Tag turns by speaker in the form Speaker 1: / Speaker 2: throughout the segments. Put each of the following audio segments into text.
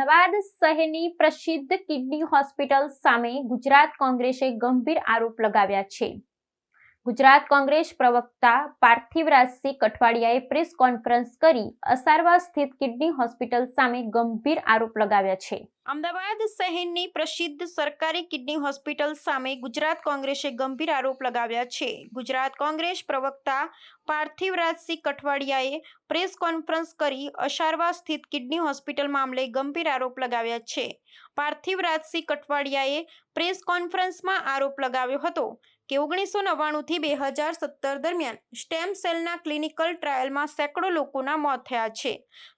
Speaker 1: અમદાવાદ શહેરની પ્રસિદ્ધ kidney hospital સામે ગુજરાત કોંગ્રેસે ગંભીર આરોપ લગાવ્યા છે। ગુજરાત કોંગ્રેસ પ્રવક્તા પાર્થિવરાજસિંહ કઠવાડિયાએ પ્રેસ કોન્ફરન્સ કરી અસારવા સ્થિત કિડની હોસ્પિટલ સામે ગંભીર આરોપ લગાવ્યા છે। અમદાવાદ શહેરની પ્રસિદ્ધ સરકારી કિડની હોસ્પિટલ સામે ગુજરાત કોંગ્રેસે ગંભીર આરોપ લગાવ્યા છે। ગુજરાત કોંગ્રેસ પ્રવક્તા પાર્થિવરાજસિંહ કઠવાડિયાએ પ્રેસ કોન્ફરન્સ કરી અસારવા સ્થિત કિડની હોસ્પિટલ મામલે ગંભીર આરોપ લગાવ્યા છે। પાર્થિવરાજસિંહ કઠવાડિયાએ પ્રેસ કોન્ફરન્સમાં આરોપ લગાવ્યો હતો કે 1999 થી 2017 દરમિયાન સ્ટેમ સેલના ક્લિનિકલ ટ્રાયલમાં સેંકડો લોકોના મોત થયા છે,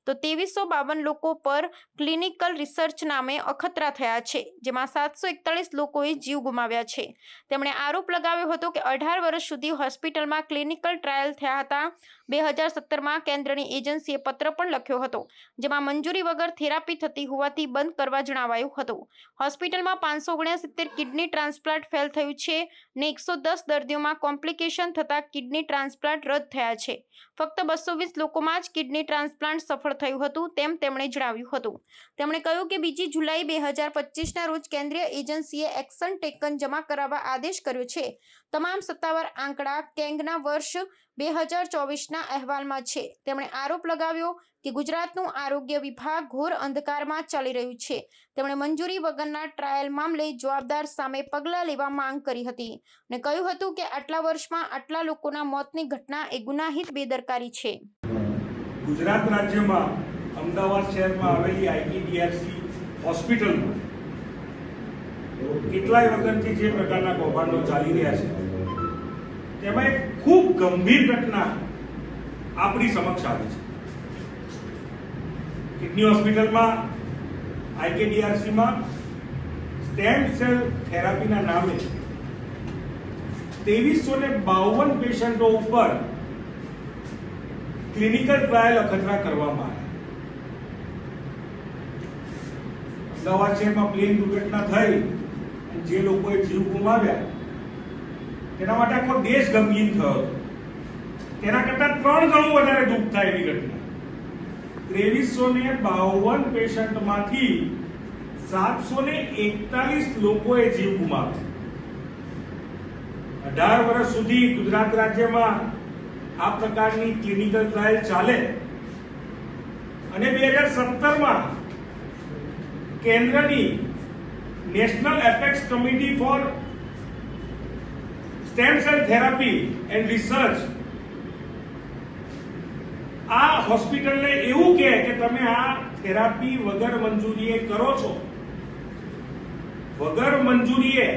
Speaker 1: તો 2352 લોકો પર ક્લિનિકલ રિસર્ચ નામે અખતરા થયા છે, જેમાં 741 લોકોએ જીવ ગુમાવ્યા છે। તેમણે આરોપ લગાવ્યો હતો કે 18 વર્ષ સુધી હોસ્પિટલમાં ક્લિનિકલ ટ્રાયલ થયા હતા। 2017માં કેન્દ્રની એજન્સીએ પત્ર પણ લખ્યો હતો, જેમાં મંજૂરી વગર થેરાપી થતી હોવાથી બંધ કરવા જણાવાયું હતું। હોસ્પિટલમાં 569 કિડની ટ્રાન્સપ્લાન્ટ ફેલ થયું છે ને 110 દર્દીઓમાં કોમ્પ્લિકેશન થતાં કિડની ટ્રાન્સપ્લાન્ટ રદ થયા છે। ફક્ત 220 લોકોમાં જ કિડની ટ્રાન્સપ્લાન્ટ સફળ થયું હતું તેમ તેમણે જણાવ્યું હતું। તેમણે કહ્યું કે 2 જુલાઈ 2025ના રોજ કેન્દ્રીય એજન્સીએ એક્શન ટેકન જમા કરાવવા આદેશ કર્યો છે। તમામ સત્તાવાર આંકડા કેંગના વર્ષ 2024ના અહેવાલમાં છે। તેમણે આરોપ લગાવ્યો કે ગુજરાતનું આરોગ્ય વિભાગ ઘોર અંધકારમાં ચાલી રહ્યું છે। તેમણે મંજૂરી વગરના ટ્રાયલ મામલે જવાબદાર સામે પગલાં લેવા માંગ કરી હતી અને કહ્યું હતું કે આટલા વર્ષમાં આટલા લોકોના મોતની ઘટના એ ગુનાહિત બેદરકારી છે।
Speaker 2: ગુજરાત રાજ્યમાં અમદાવાદ શહેરમાં આવેલી આઈટીડીઆરસી હોસ્પિટલમાં કેટલાય વખતથી જે પ્રકારના કૌભાંડો ચાલી રહ્યા છે તેમાં એક ખૂબ ગંભીર ઘટના આપણી સમક્ષ આવી છે। કિડની હોસ્પિટલમાં આઈકેડીઆરસીમાં સ્ટેમ સેલ થેરાપીના નામે 2352 પેશન્ટો ઉપર ક્લિનિકલ ટ્રાયલ અખતરા કરવામાં આવ્યા। અમદાવાદ શહેરમાં પ્લેન દુર્ઘટના થઈ જે લોકોએ જીવ ગુમાવ્યા તેના માટે આખો દેશ ગમગીન થયો। તેના કરતા 3 ગણું વધારે દુઃખ થાય એવી ઘટના 2352 પેશન્ટમાંથી 741 લોકોએ જીવ ગુમાવ્યા। 18 વર્ષ સુધી ગુજરાત રાજ્યમાં આ પ્રકારની ક્લિનિકલ ટ્રાયલ ચાલે અને 2017માં કેન્દ્રની national apex committee four stem cell therapy and research આ હોસ્પિટલને એવું કહે કે તમે આ થેરાપી વગર મંજૂરીએ કરો છો, વગર મંજૂરીએ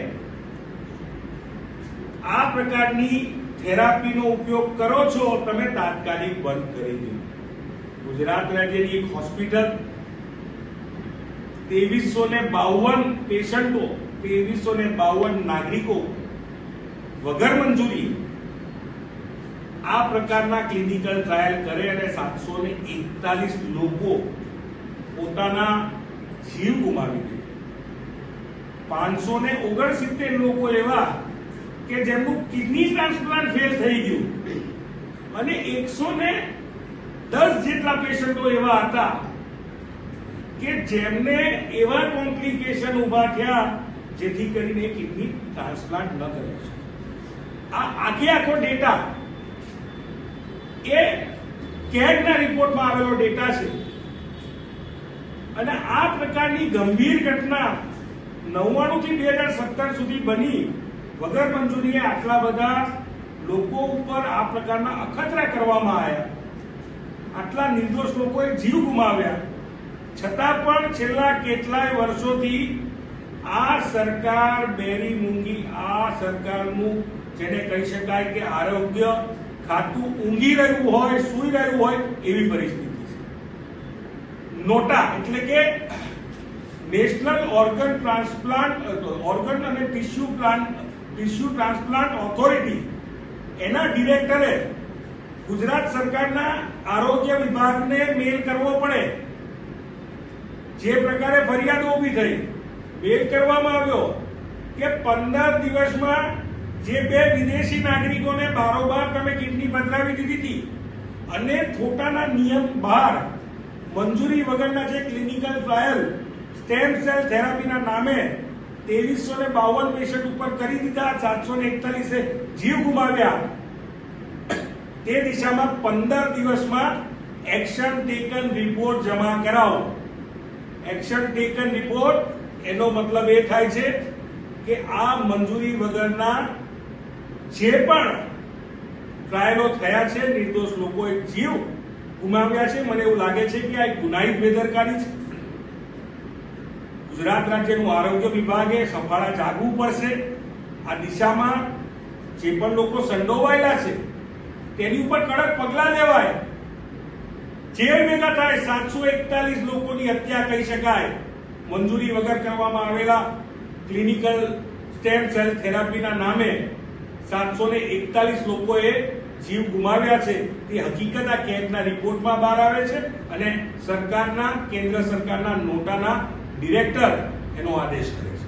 Speaker 2: આ પ્રકારની થેરાપીનો ઉપયોગ કરો છો, તમે તાત્કાલિક બંધ કરી દો। ગુજરાત રાજ્યની એક હોસ્પિટલ 2352 પેશન્ટો 2352 નાગરિકો વગર મંજૂરી આ પ્રકારના ક્લિનિકલ ટ્રાયલ કરે અને 741 લોકો પોતાના જીવ ગુમાવી દે। 569 લોકો એવા કે જેમનું કિડની ટ્રાન્સપ્લાન્ટ ફેલ થઈ ગયું અને 110 જેટલા પેશન્ટો એવા હતા કે જેમને એવા કોમ્પ્લિકેશન ઉભા થયા જેથી કરીને કિડની ટ્રાન્સપ્લાન્ટ ન કરી શકે। આ આખો ડેટા એ કેગના રિપોર્ટમાં આવેલો ડેટા છે અને આ પ્રકારની ગંભીર ઘટના 99 થી 2017 સુધી બની વગર મંજૂરીએ આટલા બધા લોકો ઉપર આ પ્રકારના અખતરા કરવામાં આવ્યા, આટલા નિર્દોષ લોકોએ જીવ ગુમાવ્યા, છતાં પણ છેલ્લા કેટલાય વર્ષોથી આ સરકાર બેરી મૂંગી, આ સરકારનું જેને કહી શકાય કે આરોગ્ય ખાતું ઊંઘી રહ્યું હોય, સૂઈ રહ્યું હોય એવી પરિસ્થિતિ છે। નોટા એટલે કે નેશનલ ઓર્ગન અને ટિશ્યુ ટ્રાન્સપ્લાન્ટ ઓથોરિટી એના ડિરેક્ટરે ગુજરાત સરકારના આરોગ્ય વિભાગને મેલ કરવો પડે। જે પ્રકારે ફરિયાદો ઊભી થઈ, મેલ કરવામાં આવ્યો કે 15 દિવસમાં જે 2 વિદેશી નાગરિકોને બારોબાર તમે કિડની બદલાવી દીધી હતી અને ખોટાના નિયમ બહાર મંજૂરી વગરના જે ક્લિનિકલ ટ્રાયલ સ્ટેમ સેલ થેરાપીના નામે 2352 પેશન્ટ ઉપર કરી દીધા, 741 જીવ ગુમાવ્યા. તે દિશામાં 15 દિવસમાં એક્શન ટેકન રિપોર્ટ જમા કરાવો. એક્શન ટેકન રિપોર્ટ એનો મતલબ એ થાય છે કે આ મંજૂરી વગરના જે પણ ટ્રાયલો થયા છે, નિર્દોષ લોકોએ જીવ ગુમાવ્યા છે, મને એવું લાગે છે કે આ એક ગુનાહિત બેદરકારી છે. ગુજરાત રાજ્યનું આરોગ્ય વિભાગે સફાળા જાગવું પડશે. આ દિશામાં જે પણ લોકો સંડોવાયેલા છે તેની ઉપર કડક પગલાં લેવાય. જેલ ભેગા થાય. 741 લોકોની હત્યા કહી શકાય. મંજૂરી વગર કરવામાં આવેલા ક્લિનિકલ સ્ટેમ સેલ થેરાપીના નામે 741 લોકોએ જીવ ગુમાવ્યા છે. તે હકીકત આ કેગના રિપોર્ટમાં બહાર આવે છે અને સરકારના, કેન્દ્ર સરકારના નોટાના ડિરેક્ટર એનો આદેશ કરે છે.